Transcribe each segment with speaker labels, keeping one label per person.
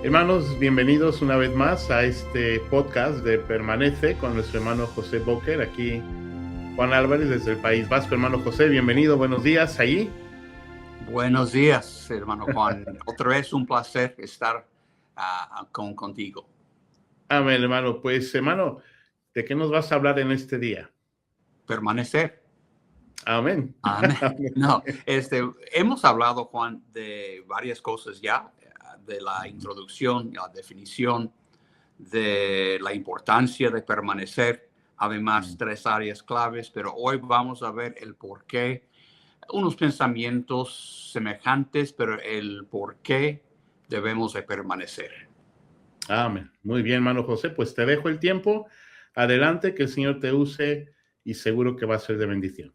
Speaker 1: Hermanos, bienvenidos una vez más a este podcast de Permanece con nuestro hermano José Boker. Aquí Juan Álvarez desde el País Vasco. Hermano José, bienvenido, buenos días allí.
Speaker 2: Buenos días, hermano Juan. Otra vez un placer estar contigo.
Speaker 1: Amén, hermano. Pues, hermano, ¿de qué nos vas a hablar en este día?
Speaker 2: Permanecer.
Speaker 1: Amén.
Speaker 2: Amén. No, hemos hablado, Juan, de varias cosas ya, de la introducción, la definición, de la importancia de permanecer, además 3 áreas claves, pero hoy vamos a ver el por qué, unos pensamientos semejantes, pero el por qué debemos de permanecer.
Speaker 1: Amén. Muy bien, hermano José, pues te dejo el tiempo. Adelante, que el Señor te use y seguro que va a ser de bendición.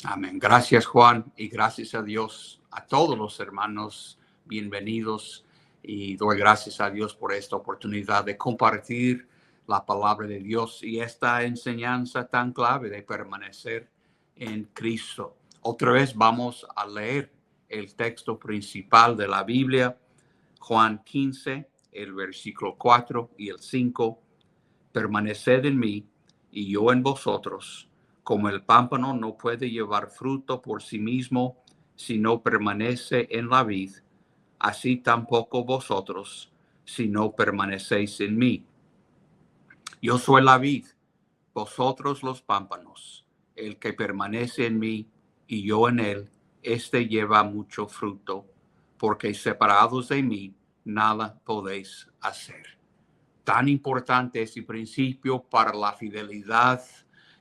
Speaker 2: Amén. Gracias, Juan, y gracias a Dios, a todos los hermanos, bienvenidos, y doy gracias a Dios por esta oportunidad de compartir la palabra de Dios y esta enseñanza tan clave de permanecer en Cristo. Otra vez vamos a leer el texto principal de la Biblia, Juan 15, el versículo 4 y el 5. Permaneced en mí y yo en vosotros. Como el pámpano no puede llevar fruto por sí mismo si no permanece en la vid, así tampoco vosotros si no permanecéis en mí. Yo soy la vid, vosotros los pámpanos. El que permanece en mí y yo en él, éste lleva mucho fruto, porque separados de mí nada podéis hacer. Tan importante ese principio para la fidelidad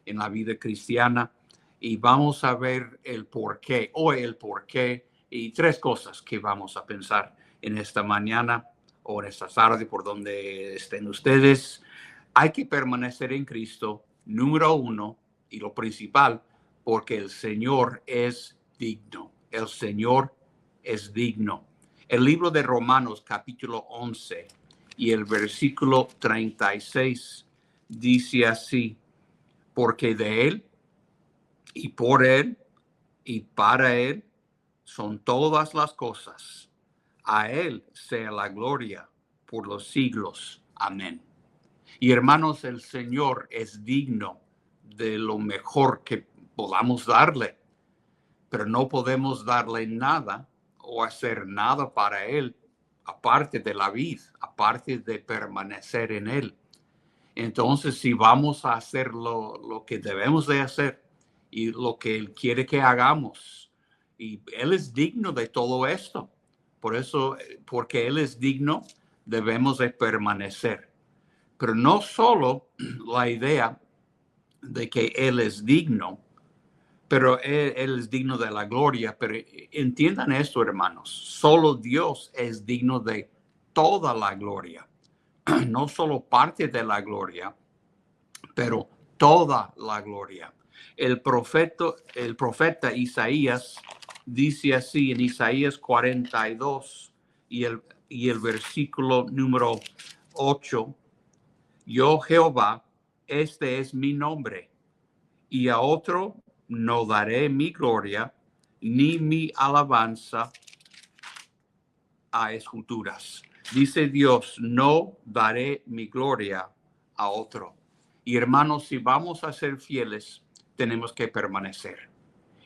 Speaker 2: en la vida cristiana. Y vamos a ver el por qué, y 3 cosas que vamos a pensar en esta mañana o en esta tarde, por donde estén ustedes. Hay que permanecer en Cristo, número 1, y lo principal, porque el Señor es digno. El Señor es digno. El libro de Romanos, capítulo 11, y el versículo 36 dice así: porque de Él y por Él y para Él son todas las cosas. A Él sea la gloria por los siglos. Amén. Y hermanos, el Señor es digno de lo mejor que podamos darle, pero no podemos darle nada o hacer nada para Él aparte de la vid, aparte de permanecer en Él. Entonces, si vamos a hacer lo que debemos de hacer y lo que Él quiere que hagamos, y Él es digno de todo esto. Por eso, porque Él es digno, debemos de permanecer. Pero no solo la idea de que Él es digno, pero él es digno de la gloria. Pero entiendan esto, hermanos, solo Dios es digno de toda la gloria. No solo parte de la gloria, pero toda la gloria. El profeta Isaías dice así en Isaías 42 y el versículo número 8: yo Jehová, este es mi nombre, y a otro no daré mi gloria, ni mi alabanza a esculturas. Dice Dios, no daré mi gloria a otro. Y hermanos, si vamos a ser fieles, tenemos que permanecer.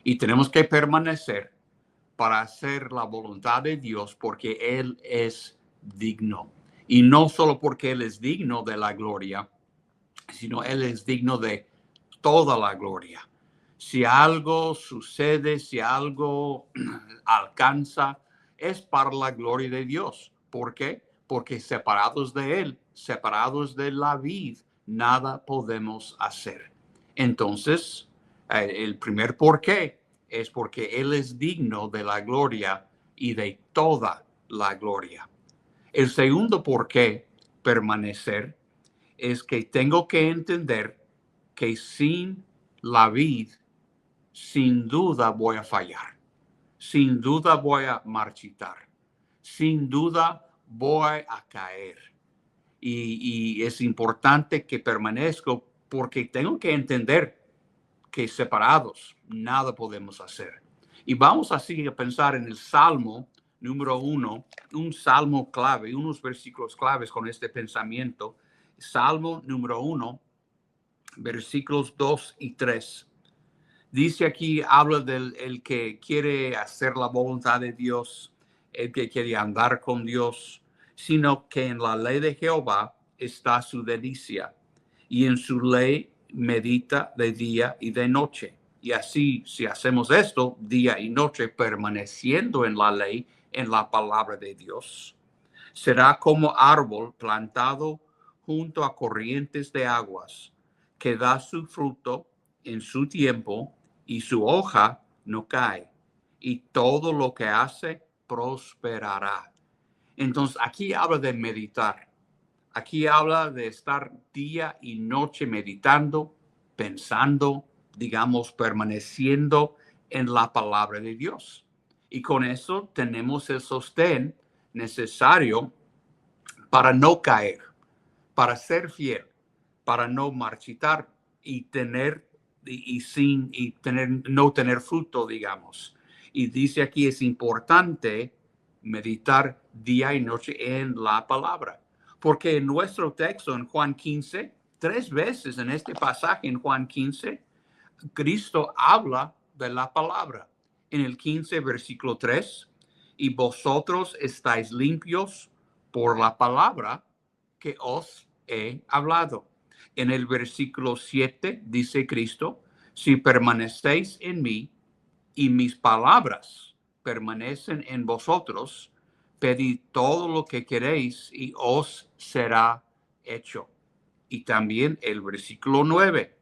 Speaker 2: Y tenemos que permanecer para hacer la voluntad de Dios, porque Él es digno. Y no solo porque Él es digno de la gloria, sino Él es digno de toda la gloria. Si algo sucede, si algo alcanza, es para la gloria de Dios. ¿Por qué? Porque separados de Él, separados de la vid, nada podemos hacer. Entonces, el primer por qué es porque Él es digno de la gloria y de toda la gloria. El segundo por qué permanecer es que tengo que entender que sin la vid, sin duda voy a fallar. Sin duda voy a marchitar. Sin duda voy a caer. Y es importante que permanezco porque tengo que entender que separados nada podemos hacer. Y vamos así a pensar en el Salmo número 1, un salmo clave, unos versículos claves con este pensamiento. Salmo número 1, versículos 2 y 3. Dice aquí, habla del el que quiere hacer la voluntad de Dios, el que quiere andar con Dios, sino que en la ley de Jehová está su delicia, y en su ley medita de día y de noche. Y así, si hacemos esto día y noche, permaneciendo en la ley, en la palabra de Dios, será como árbol plantado junto a corrientes de aguas, que da su fruto en su tiempo y su hoja no cae, y todo lo que hace prosperará. Entonces, aquí habla de meditar. Aquí habla de estar día y noche meditando, pensando, digamos, permaneciendo en la palabra de Dios. Y con eso tenemos el sostén necesario para no caer, para ser fiel, para no marchitar y no tener fruto, digamos. Y dice aquí, es importante meditar día y noche en la palabra. Porque en nuestro texto, en Juan 15, 3 veces en este pasaje, en Juan 15, Cristo habla de la palabra. En el 15, versículo 3, y vosotros estáis limpios por la palabra que os he hablado. En el versículo 7 dice Cristo, si permanecéis en mí y mis palabras permanecen en vosotros, pedid todo lo que queréis y os será hecho. Y también el versículo 9,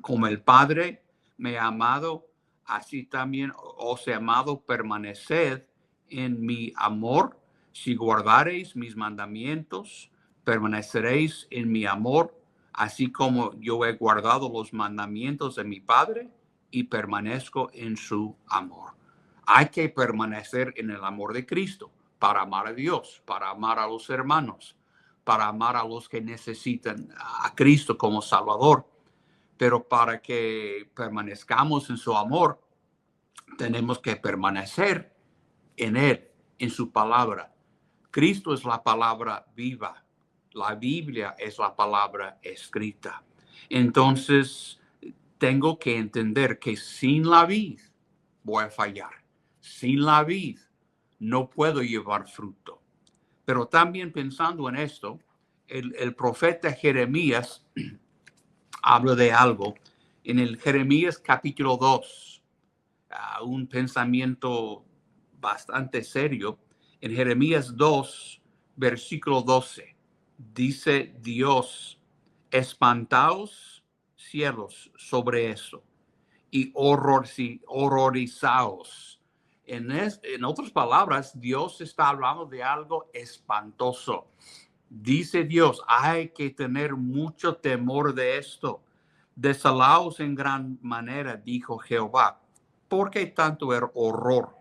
Speaker 2: como el Padre me ha amado, así también os he amado, permaneced en mi amor. Si guardareis mis mandamientos, permaneceréis en mi amor, así como yo he guardado los mandamientos de mi Padre y permanezco en su amor. Hay que permanecer en el amor de Cristo para amar a Dios, para amar a los hermanos, para amar a los que necesitan a Cristo como Salvador. Pero para que permanezcamos en su amor, tenemos que permanecer en Él, en su palabra. Cristo es la palabra viva. La Biblia es la palabra escrita. Entonces, tengo que entender que sin la vid voy a fallar. Sin la vid no puedo llevar fruto. Pero también pensando en esto, el profeta Jeremías habla de algo en el Jeremías capítulo 2, un pensamiento bastante serio. En Jeremías 2, versículo 12, dice Dios, espantaos cielos sobre eso y horrorizaos. En otras palabras, Dios está hablando de algo espantoso. Dice Dios, hay que tener mucho temor de esto. Desalaos en gran manera, dijo Jehová. ¿Por qué tanto horror?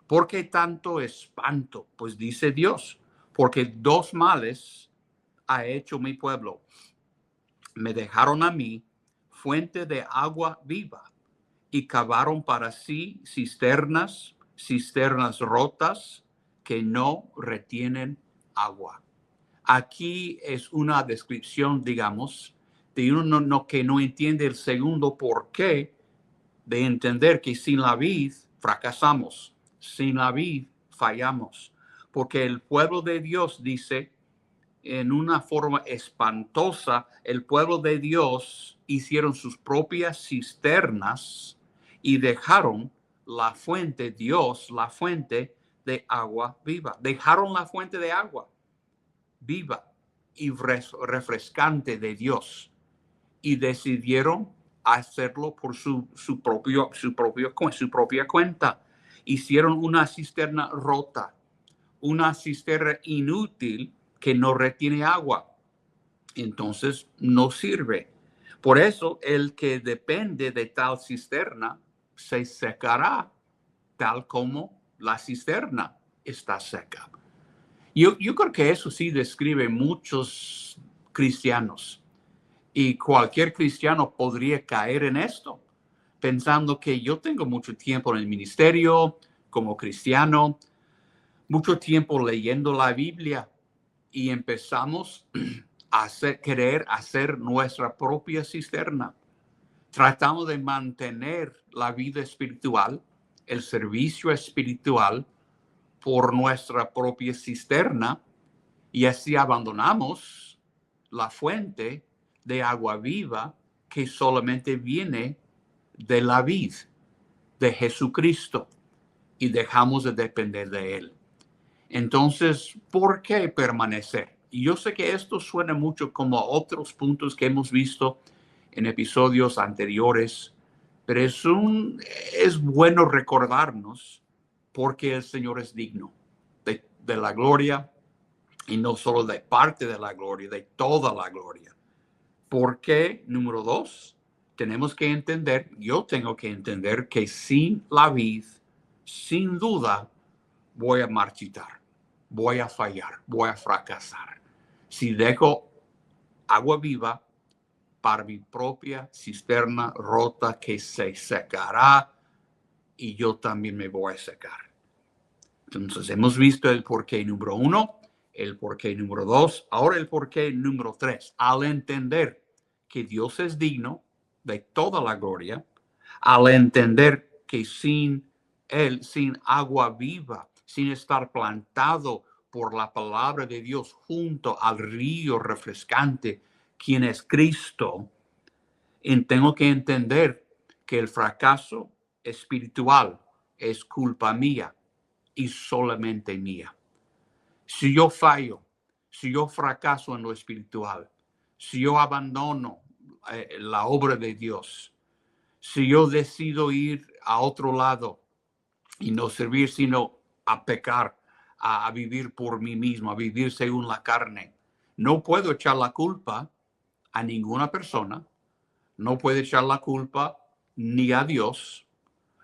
Speaker 2: ¿Por qué tanto espanto? Pues dice Dios, porque 2 males ha hecho mi pueblo. Me dejaron a mí fuente de agua viva y cavaron para sí cisternas rotas que no retienen agua. Aquí es una descripción, digamos, de uno que no entiende el segundo porqué, de entender que sin la vid fracasamos, sin la vid fallamos, porque el pueblo de Dios dice en una forma espantosa, el pueblo de Dios hicieron sus propias cisternas y dejaron la fuente, Dios, la fuente de agua viva, dejaron la fuente de agua viva y refrescante de Dios y decidieron hacerlo por su propia cuenta. Hicieron una cisterna rota, una cisterna inútil que no retiene agua. Entonces no sirve. Por eso el que depende de tal cisterna se secará tal como la cisterna está seca. Yo creo que eso sí describe muchos cristianos y cualquier cristiano podría caer en esto, pensando que yo tengo mucho tiempo en el ministerio como cristiano, mucho tiempo leyendo la Biblia y empezamos a querer hacer nuestra propia cisterna. Tratamos de mantener la vida espiritual, el servicio espiritual por nuestra propia cisterna, y así abandonamos la fuente de agua viva que solamente viene de la vid, de Jesucristo, y dejamos de depender de Él. Entonces, ¿por qué permanecer? Y yo sé que esto suena mucho como otros puntos que hemos visto en episodios anteriores, pero es bueno recordarnos porque el Señor es digno de la gloria, y no solo de parte de la gloria, de toda la gloria. Porque, número 2, tenemos que entender, yo tengo que entender que sin la vid, sin duda, voy a marchitar, voy a fallar, voy a fracasar. Si dejo agua viva para mi propia cisterna rota que se secará, y yo también me voy a secar. Entonces hemos visto el porqué número 1, el porqué número 2, ahora el porqué número 3. Al entender que Dios es digno de toda la gloria, al entender que sin Él, sin agua viva, sin estar plantado por la palabra de Dios junto al río refrescante, quien es Cristo, tengo que entender que el fracaso espiritual es culpa mía y solamente mía. Si yo fallo, si yo fracaso en lo espiritual, si yo abandono la obra de Dios, si yo decido ir a otro lado y no servir, sino a pecar, a vivir por mí mismo, a vivir según la carne, no puedo echar la culpa a ninguna persona, no puedo echar la culpa ni a Dios,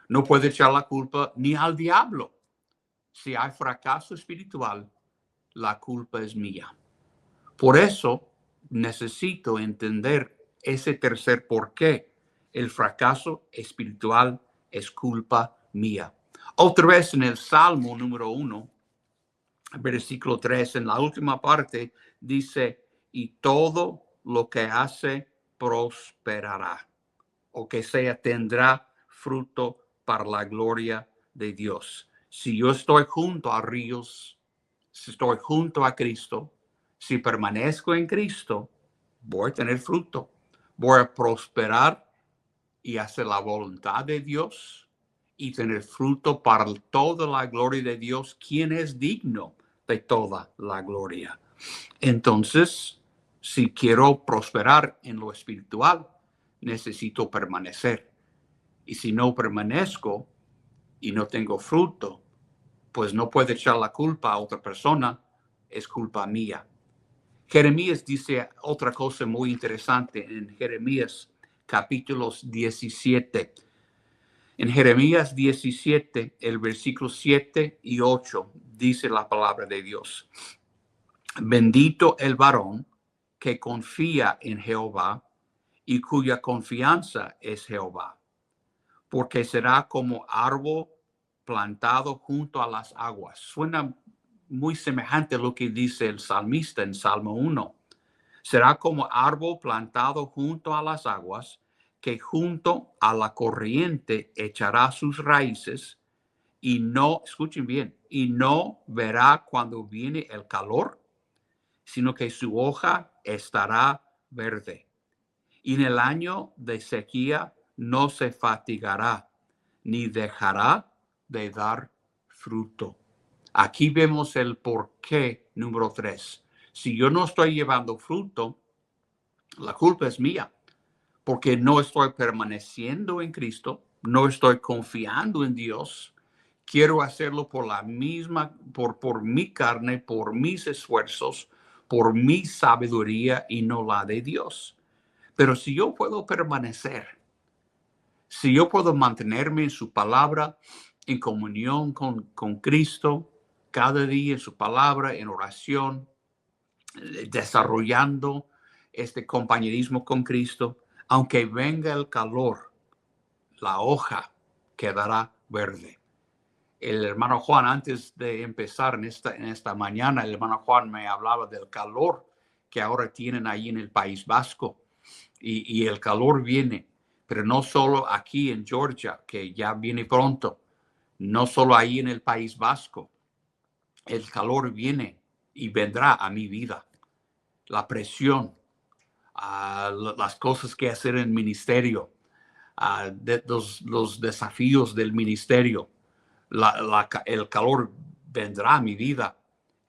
Speaker 2: no puedo echar la culpa ni al diablo. Si hay fracaso espiritual, la culpa es mía. Por eso necesito entender ese tercer porqué. El fracaso espiritual es culpa mía. Otra vez en el Salmo número 1, versículo 3, en la última parte, dice, y todo lo que hace prosperará, o que sea, tendrá fruto para la gloria de Dios. Si yo estoy junto a ríos, si estoy junto a Cristo, si permanezco en Cristo, voy a tener fruto, voy a prosperar y hacer la voluntad de Dios y tener fruto para toda la gloria de Dios, quien es digno de toda la gloria. Entonces, si quiero prosperar en lo espiritual, necesito permanecer. Y si no permanezco y no tengo fruto, pues no puedo echar la culpa a otra persona, es culpa mía. Jeremías dice otra cosa muy interesante en Jeremías capítulos 17. En Jeremías 17, el versículo 7 y 8, dice la palabra de Dios. Bendito el varón que confía en Jehová y cuya confianza es Jehová, porque será como árbol plantado junto a las aguas. Suena muy semejante a lo que dice el salmista en Salmo 1. Será como árbol plantado junto a las aguas, que junto a la corriente echará sus raíces y no, escuchen bien, y no verá cuando viene el calor, sino que su hoja estará verde. Y en el año de sequía no se fatigará, ni dejará de dar fruto. Aquí vemos el porqué número 3. Si yo no estoy llevando fruto, la culpa es mía, porque no estoy permaneciendo en Cristo, no estoy confiando en Dios. Quiero hacerlo por por mi carne, por mis esfuerzos, por mi sabiduría y no la de Dios. Pero si yo puedo permanecer, si yo puedo mantenerme en su palabra, en comunión con Cristo, cada día en su palabra, en oración, desarrollando este compañerismo con Cristo, aunque venga el calor, la hoja quedará verde. El hermano Juan, antes de empezar en esta mañana, el hermano Juan me hablaba del calor que ahora tienen ahí en el País Vasco. Y el calor viene, pero no solo aquí en Georgia, que ya viene pronto, no solo ahí en el País Vasco. El calor viene y vendrá a mi vida. La presión, las cosas que hacer en el ministerio, los desafíos del ministerio. El calor vendrá a mi vida.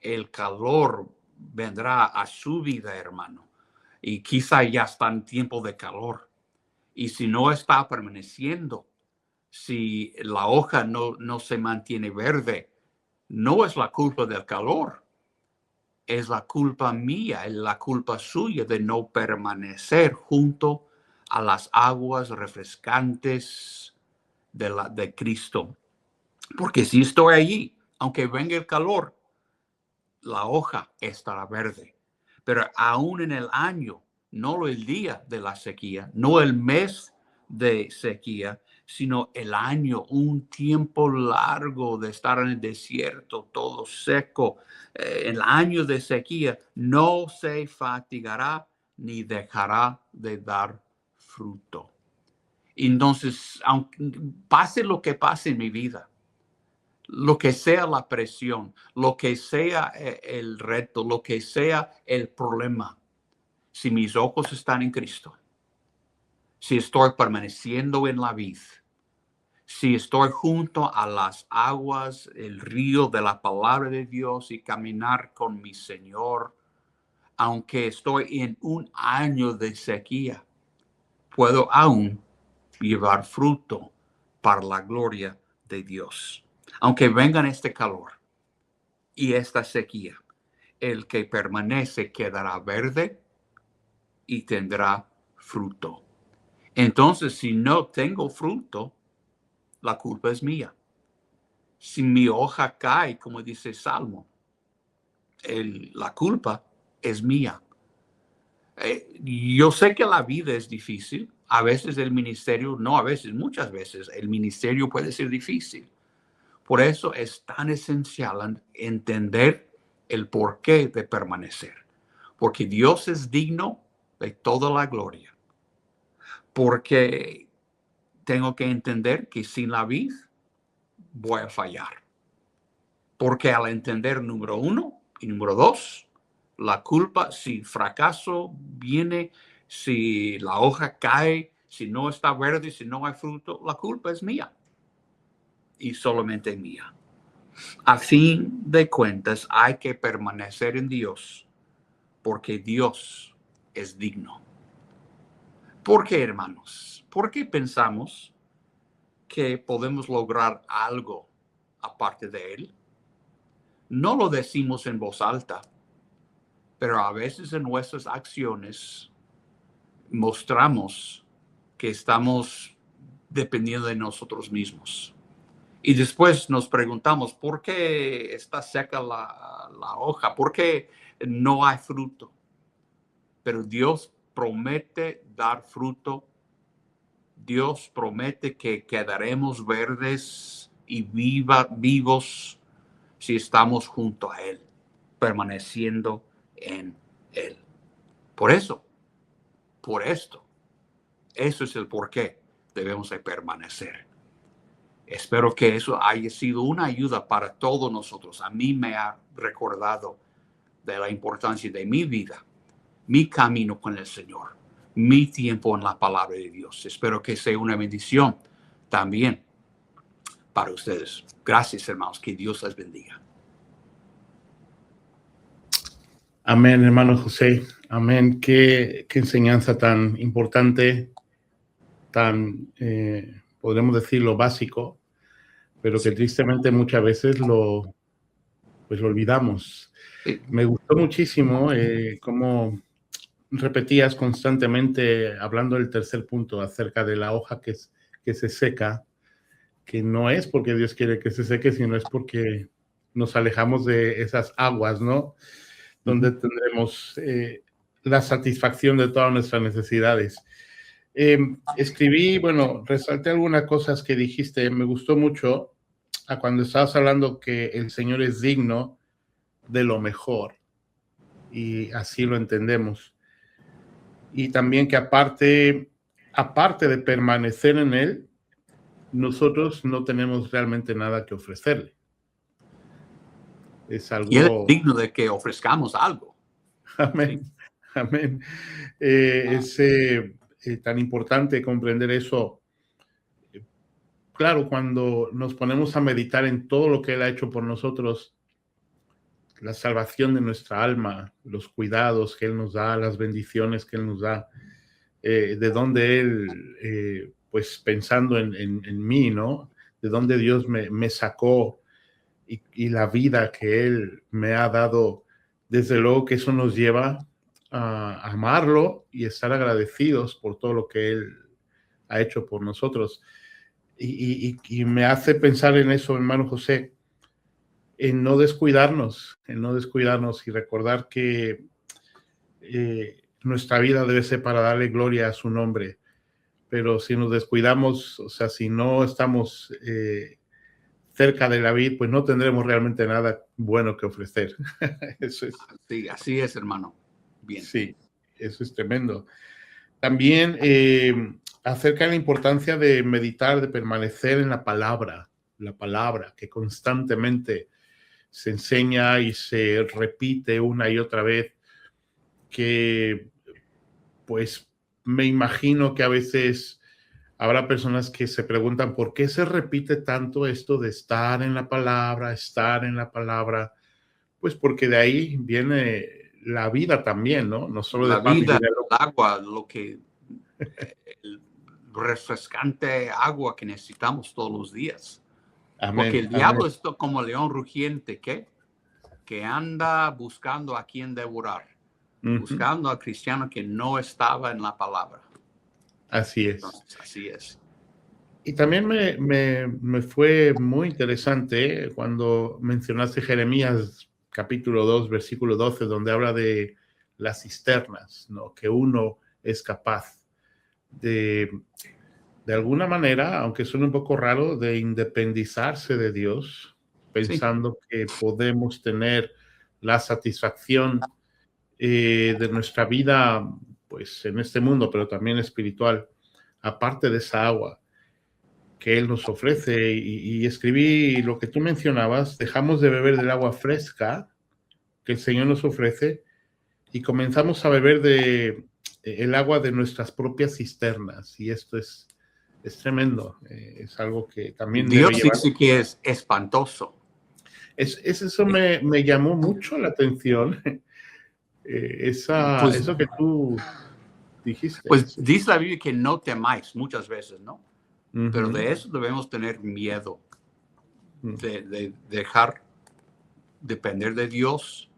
Speaker 2: El calor vendrá a su vida, hermano. Y quizá ya está en tiempo de calor. Y si no está permaneciendo, si la hoja no se mantiene verde, no es la culpa del calor. Es la culpa mía, es la culpa suya de no permanecer junto a las aguas refrescantes de Cristo. Porque si estoy allí, aunque venga el calor, la hoja estará verde. Pero aún en el año, no el día de la sequía, no el mes de sequía, sino el año, un tiempo largo de estar en el desierto, todo seco. El año de sequía no se fatigará ni dejará de dar fruto. Entonces, aunque pase lo que pase en mi vida, lo que sea la presión, lo que sea el reto, lo que sea el problema, si mis ojos están en Cristo, si estoy permaneciendo en la vid, si estoy junto a las aguas, el río de la palabra de Dios y caminar con mi Señor, aunque estoy en un año de sequía, puedo aún llevar fruto para la gloria de Dios. Aunque vengan este calor y esta sequía, el que permanece quedará verde y tendrá fruto. Entonces, si no tengo fruto, la culpa es mía. Si mi hoja cae, como dice Salmo, la culpa es mía. Yo sé que la vida es difícil. A veces el ministerio, no a veces, muchas veces, el ministerio puede ser difícil. Por eso es tan esencial entender el porqué de permanecer. Porque Dios es digno de toda la gloria. Porque tengo que entender que sin la vid voy a fallar. Porque al entender número 1 y número 2, la culpa, si fracaso viene, si la hoja cae, si no está verde, si no hay fruto, la culpa es mía. Y solamente mía. A fin de cuentas, hay que permanecer en Dios, porque Dios es digno. ¿Por qué, hermanos? ¿Por qué pensamos que podemos lograr algo aparte de Él? No lo decimos en voz alta, pero a veces en nuestras acciones mostramos que estamos dependiendo de nosotros mismos. Y después nos preguntamos, ¿por qué está seca la hoja? ¿Por qué no hay fruto? Pero Dios promete dar fruto. Dios promete que quedaremos verdes y vivos si estamos junto a Él, permaneciendo en Él. Por esto, eso es el por qué debemos de permanecer. Espero que eso haya sido una ayuda para todos nosotros. A mí me ha recordado de la importancia de mi vida, mi camino con el Señor, mi tiempo en la palabra de Dios. Espero que sea una bendición también para ustedes. Gracias, hermanos. Que Dios les bendiga.
Speaker 1: Amén, hermano José. Amén. Qué enseñanza tan importante, tan, podremos decirlo, básico, pero que tristemente muchas veces lo olvidamos.
Speaker 2: Sí.
Speaker 1: Me gustó muchísimo cómo repetías constantemente, hablando del tercer punto, acerca de la hoja que se seca, que no es porque Dios quiere que se seque, sino es porque nos alejamos de esas aguas, ¿no? Donde tendremos la satisfacción de todas nuestras necesidades. Escribí, resalté algunas cosas que dijiste, me gustó mucho a cuando estabas hablando que el Señor es digno de lo mejor, y así lo entendemos. Y también que aparte de permanecer en Él, nosotros no tenemos realmente nada que ofrecerle. Es algo...
Speaker 2: Y Él es digno de que ofrezcamos algo.
Speaker 1: Amén,
Speaker 2: ¿sí?
Speaker 1: amén. Es tan importante comprender eso. Claro, cuando nos ponemos a meditar en todo lo que Él ha hecho por nosotros, la salvación de nuestra alma, los cuidados que Él nos da, las bendiciones que Él nos da, de donde Él, pues pensando en mí, ¿no? De donde Dios me sacó y la vida que Él me ha dado, desde luego que eso nos lleva a amarlo y estar agradecidos por todo lo que Él ha hecho por nosotros. Y me hace pensar en eso, hermano José, en no descuidarnos y recordar que nuestra vida debe ser para darle gloria a su nombre. Pero si nos descuidamos, o sea, si no estamos cerca de la vid, pues no tendremos realmente nada bueno que ofrecer. Eso es.
Speaker 2: Sí, así es, hermano. Bien.
Speaker 1: Sí, eso es tremendo. También acerca de la importancia de meditar, de permanecer en la palabra, que constantemente se enseña y se repite una y otra vez, que pues me imagino que a veces habrá personas que se preguntan por qué se repite tanto esto de estar en la palabra, pues porque de ahí viene la vida también, ¿no? No solo
Speaker 2: La
Speaker 1: de pan
Speaker 2: vida,
Speaker 1: vivir.
Speaker 2: el agua, el refrescante agua que necesitamos todos los días.
Speaker 1: Amén,
Speaker 2: porque el
Speaker 1: amén.
Speaker 2: diablo es como león rugiente que anda buscando a quien devorar, buscando al cristiano que no estaba en la palabra.
Speaker 1: Así es.
Speaker 2: Entonces, así es.
Speaker 1: Y también me fue muy interesante cuando mencionaste Jeremías capítulo 2, versículo 12, donde habla de las cisternas, ¿no? Que uno es capaz de alguna manera, aunque suene un poco raro, de independizarse de Dios, pensando que podemos tener la satisfacción de nuestra vida, pues en este mundo, pero también espiritual, aparte de esa agua que Él nos ofrece. Y escribí lo que tú mencionabas: dejamos de beber del agua fresca que el Señor nos ofrece y comenzamos a beber el agua de nuestras propias cisternas. Y esto es tremendo. Es algo que también
Speaker 2: Dios
Speaker 1: debe llevar.
Speaker 2: sí que es espantoso.
Speaker 1: Eso me llamó mucho la atención. Eso que tú dijiste.
Speaker 2: Pues dice la Biblia que no temáis muchas veces, ¿no? Pero de eso debemos tener miedo, de dejar depender de Dios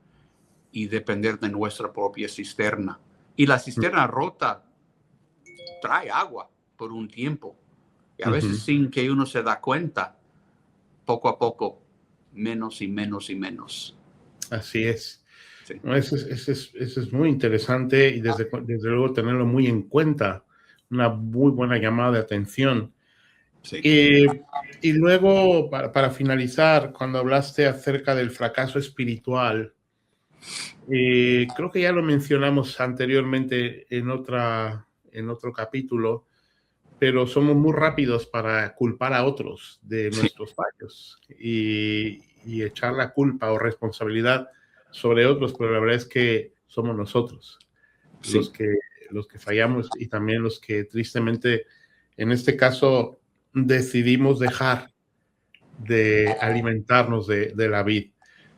Speaker 2: y depender de nuestra propia cisterna. Y la cisterna rota trae agua por un tiempo. Y a veces sin que uno se da cuenta, poco a poco, menos y menos y menos.
Speaker 1: Así es.
Speaker 2: Sí.
Speaker 1: No, eso es muy interesante y desde luego tenerlo muy en cuenta. Una muy buena llamada de atención.
Speaker 2: Sí.
Speaker 1: Y luego, para finalizar, cuando hablaste acerca del fracaso espiritual, creo que ya lo mencionamos anteriormente en otro capítulo, pero somos muy rápidos para culpar a otros de nuestros fallos y echar la culpa o responsabilidad sobre otros, pero la verdad es que somos nosotros los que fallamos, y también los que tristemente en este caso decidimos dejar de alimentarnos de la vid.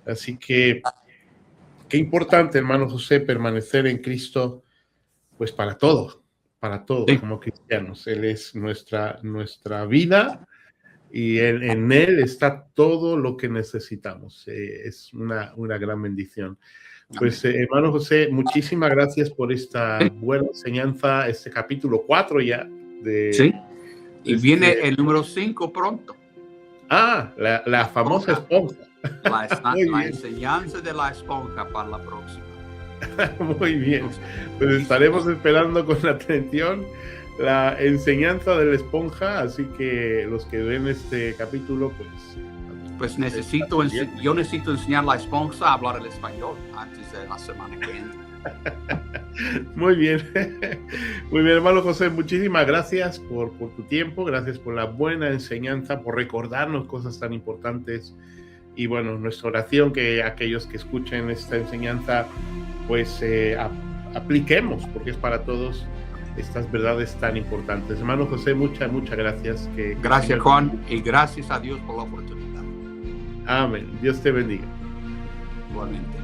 Speaker 1: Así que qué importante, hermano José, permanecer en Cristo, pues para todo, como cristianos. Él es nuestra vida y en Él está todo lo que necesitamos. Es una gran bendición. Pues, hermano José, muchísimas gracias por esta buena enseñanza, este capítulo 4 ya.
Speaker 2: Y viene el número 5 pronto.
Speaker 1: La famosa esponja.
Speaker 2: La enseñanza de la esponja para la próxima.
Speaker 1: Muy bien. Pues estaremos esperando con atención la enseñanza de la esponja, así que los que ven este capítulo, pues
Speaker 2: Pues yo necesito enseñar a la esposa a hablar el español antes de la semana que viene.
Speaker 1: Muy bien. Muy bien, hermano José, muchísimas gracias por tu tiempo, gracias por la buena enseñanza, por recordarnos cosas tan importantes. Y bueno, nuestra oración que aquellos que escuchen esta enseñanza, pues apliquemos, porque es para todos, estas verdades tan importantes. Hermano José, muchas gracias.
Speaker 2: Gracias, Juan, y gracias a Dios por la oportunidad.
Speaker 1: Amén. Dios te bendiga.
Speaker 2: Igualmente.